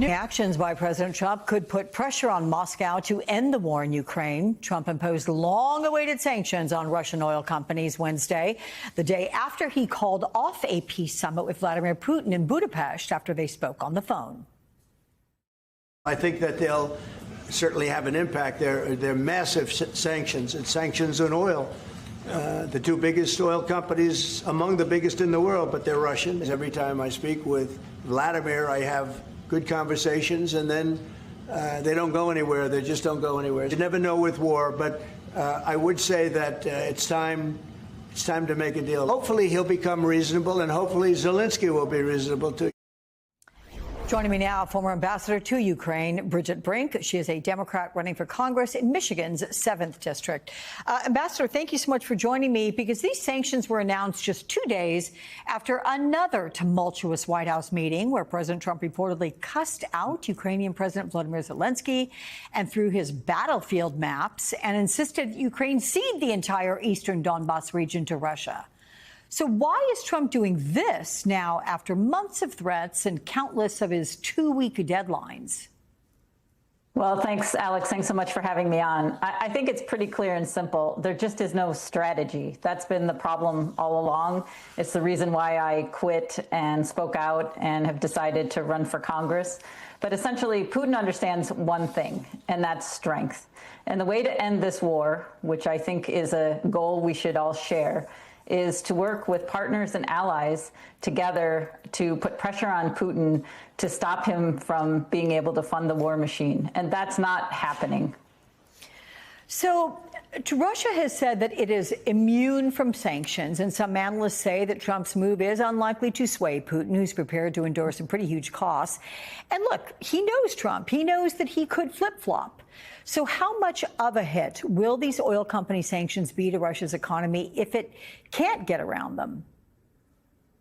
Actions by President Trump could put pressure on Moscow to end the war in Ukraine. Trump imposed long-awaited sanctions on Russian oil companies Wednesday, the day after he called off a peace summit with Vladimir Putin in Budapest after they spoke on the phone. I think that they'll certainly have an impact. They're massive sanctions. It's sanctions on oil. The two biggest oil companies, among the biggest in the world, but they're Russian. Every time I speak with Vladimir, I have good conversations, and then they don't go anywhere. They just don't go anywhere. You never know with war, but I would say that it's time to make a deal. Hopefully he'll become reasonable, and hopefully Zelensky will be reasonable too. Joining me now, former ambassador to Ukraine, Bridget Brink. She is a Democrat running for Congress in Michigan's 7th district. Ambassador, thank you so much for joining me, because these sanctions were announced just 2 days after another tumultuous White House meeting where President Trump reportedly cussed out Ukrainian President Vladimir Zelensky and threw his battlefield maps and insisted Ukraine cede the entire eastern Donbas region to Russia. So why is Trump doing this now after months of threats and countless of his 2-week deadlines? Well, thanks, Alex. Thanks so much for having me on. I think it's pretty clear and simple. There just is no strategy. That's been the problem all along. It's the reason why I quit and spoke out and have decided to run for Congress. But essentially, Putin understands one thing, and that's strength. And the way to end this war, which I think is a goal we should all share, is to work with partners and allies together to put pressure on Putin to stop him from being able to fund the war machine. And that's not happening. So Russia has said that it is immune from sanctions, and some analysts say that Trump's move is unlikely to sway Putin, who's prepared to endure some pretty huge costs. And look, he knows Trump. He knows that he could flip-flop. So how much of a hit will these oil company sanctions be to Russia's economy if it can't get around them?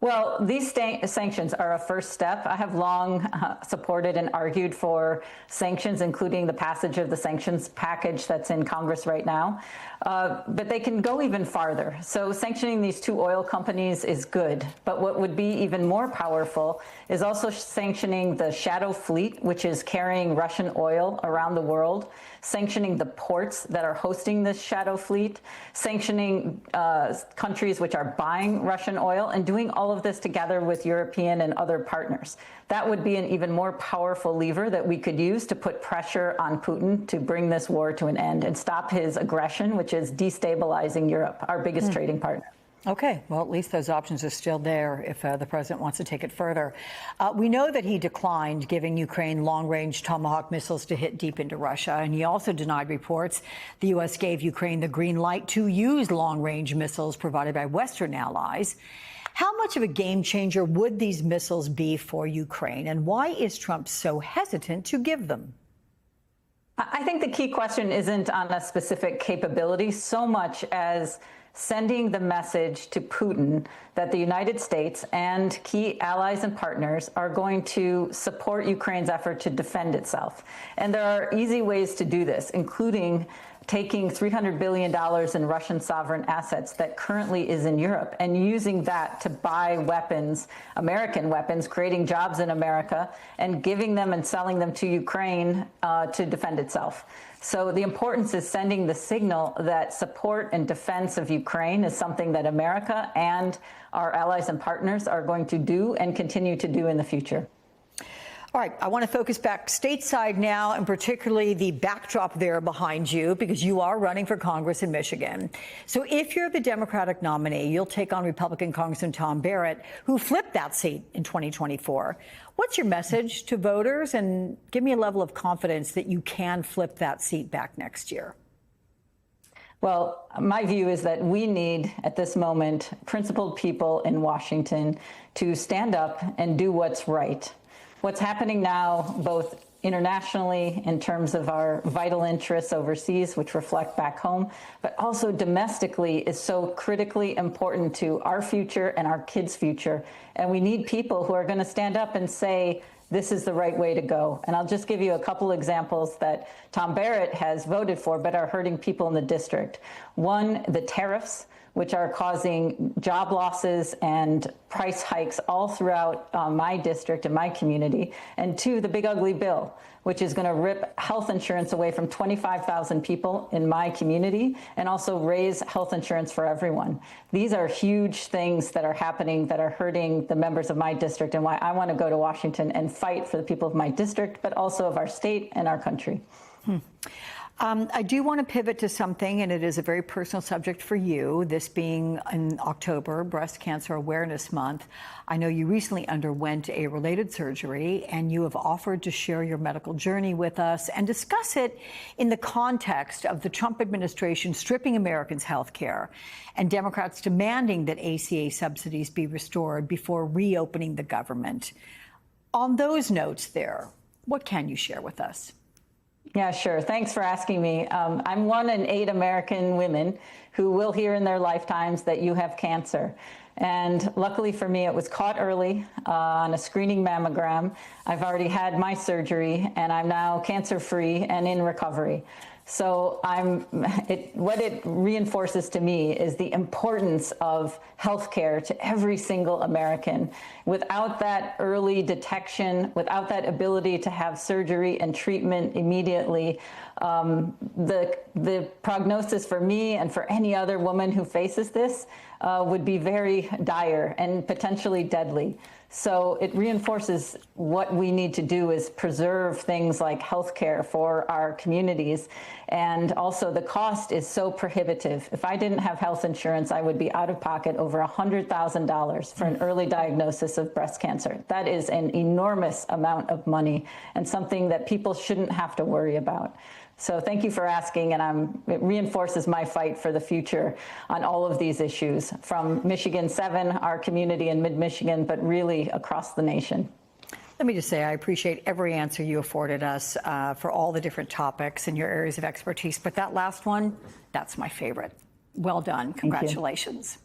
Well, these sanctions are a first step. I have long supported and argued for sanctions, including the passage of the sanctions package that's in Congress right now. But they can go even farther. So sanctioning these two oil companies is good. But what would be even more powerful is also sanctioning the shadow fleet, which is carrying Russian oil around the world, sanctioning the ports that are hosting this shadow fleet, sanctioning countries which are buying Russian oil, and doing all of this together with European and other partners. That would be an even more powerful lever that we could use to put pressure on Putin to bring this war to an end and stop his aggression, which is destabilizing Europe, our biggest trading partner. Okay, well, at least those options are still there if the president wants to take it further. We know that he declined giving Ukraine long-range Tomahawk missiles to hit deep into Russia, and he also denied reports the U.S. gave Ukraine the green light to use long-range missiles provided by Western allies. How much of a game changer would these missiles be for Ukraine, and why is Trump so hesitant to give them? I think the key question isn't on a specific capability so much as sending the message to Putin that the United States and key allies and partners are going to support Ukraine's effort to defend itself. And there are easy ways to do this, including taking $300 billion in Russian sovereign assets that currently is in Europe and using that to buy weapons, American weapons, creating jobs in America, and giving them and selling them to Ukraine to defend itself. So the importance is sending the signal that support and defense of Ukraine is something that America and our allies and partners are going to do and continue to do in the future. All right, I want to focus back stateside now, and particularly the backdrop there behind you, because you are running for Congress in Michigan. So if you're the Democratic nominee, you'll take on Republican Congressman Tom Barrett, who flipped that seat in 2024. What's your message to voters? And give me a level of confidence that you can flip that seat back next year. Well, my view is that we need, at this moment, principled people in Washington to stand up and do what's right. What's happening now, both internationally in terms of our vital interests overseas, which reflect back home, but also domestically is so critically important to our future and our kids' future. And we need people who are going to stand up and say, this is the right way to go. And I'll just give you a couple examples that Tom Barrett has voted for but are hurting people in the district. One, the tariffs, which are causing job losses and price hikes all throughout my district and my community. And two, the big ugly bill, which is going to rip health insurance away from 25,000 people in my community and also raise health insurance for everyone. These are huge things that are happening that are hurting the members of my district, and why I want to go to Washington and fight for the people of my district, but also of our state and our country. I do want to pivot to something, and it is a very personal subject for you, this being in October, Breast Cancer Awareness Month. I know you recently underwent a related surgery, and you have offered to share your medical journey with us and discuss it in the context of the Trump administration stripping Americans' health care and Democrats demanding that ACA subsidies be restored before reopening the government. On those notes there, what can you share with us? Yeah, sure. Thanks for asking me. I'm 1 in 8 American women who will hear in their lifetimes that you have cancer. And luckily for me, it was caught early on a screening mammogram. I've already had my surgery, and I'm now cancer-free and in recovery. So what it reinforces to me is the importance of healthcare to every single American. Without that early detection, without that ability to have surgery and treatment immediately, the prognosis for me and for any other woman who faces this would be very dire and potentially deadly. So it reinforces what we need to do is preserve things like healthcare for our communities. And also the cost is so prohibitive. If I didn't have health insurance, I would be out of pocket over $100,000 for an early diagnosis of breast cancer. That is an enormous amount of money and something that people shouldn't have to worry about. So thank you for asking, and it reinforces my fight for the future on all of these issues, from Michigan 7, our community in mid-Michigan, but really across the nation. Let me just say I appreciate every answer you afforded us for all the different topics and your areas of expertise. But that last one, that's my favorite. Well done. Congratulations.